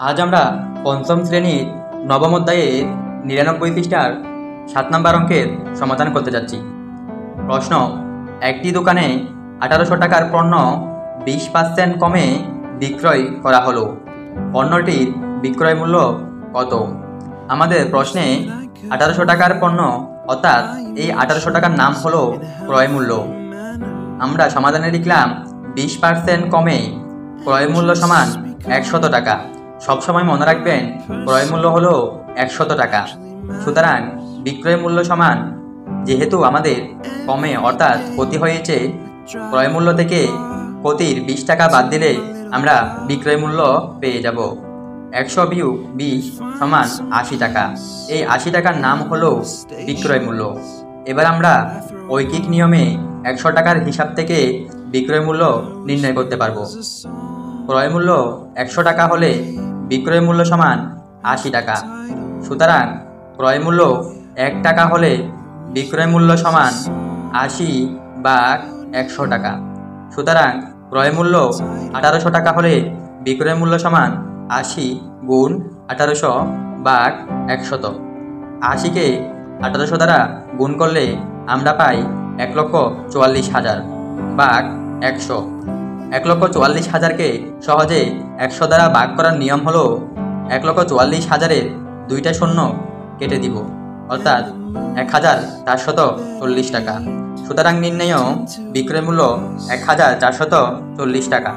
আজ আমরা পঞ্চম শ্রেণীর নবম অধ্যায়ের ৯৯ পৃষ্ঠার ৭ নম্বর অঙ্কের সমাধান করতে যাচ্ছি। প্রশ্ন: একটি দোকানে ১৮০০ টাকার পণ্য ২০% কমে বিক্রয় করা হলো। পণ্যটির বিক্রয় মূল্য কত? আমাদের প্রশ্নে ১৮০০ টাকার পণ্য অর্থাৎ এই ১৮০০ টাকার নাম হলো ক্রয় মূল্য। আমরা সমাধানে লিখলাম ২০% কমে ক্রয় মূল্য সমান ১০০ টাকা। সবসময় মনে রাখবেন ক্রয় মূল্য হলো ১০০ টাকা। সুতরাং বিক্রয় মূল্য সমান, যেহেতু আমাদের কমে অর্থাৎ ক্ষতি হয়েছে, ক্রয় মূল্য থেকে ক্ষতির ২০ টাকা বাদ দিলে আমরা বিক্রয় মূল্য পেয়ে যাব। ১০০ বিয়োগ ২০ সমান ৮০ টাকা। এই ৮০ টাকার নাম হলো বিক্রয় মূল্য। এবার আমরা ঐকিক নিয়মে ১০০ টাকার হিসাব থেকে বিক্রয় মূল্য নির্ণয় করতে পারবো। ক্রয় মূল্য ১০০ টাকা হলে বিক্রয় মূল্য সমান ৮০ টাকা। সুতরাং ক্রয় মূল্য ১ টাকা হলে বিক্রয় মূল্য সমান ৮০ ভাগ ১০০ টাকা। সুতরাং ক্রয় মূল্য ১৮০০ টাকা হলে বিক্রয় মূল্য সমান ৮০ গুণ ১৮০০ ভাগ ১০০। ৮০কে ১৮০০ দ্বারা গুণ করলে আমরা পাই ১,৪৪,০০০ ভাগ ১০০। ১,৪৪,০০০কে সহজে ১০০ দ্বারা ভাগ করার নিয়ম হলো ১,৪৪,০০০-এর 2টা শূন্য কেটে দিব, অর্থাৎ ১,৪৪৪ টাকা। সুতরাং নির্ণেয় বিক্রয় মূল্য ১,৪৪৪ টাকা।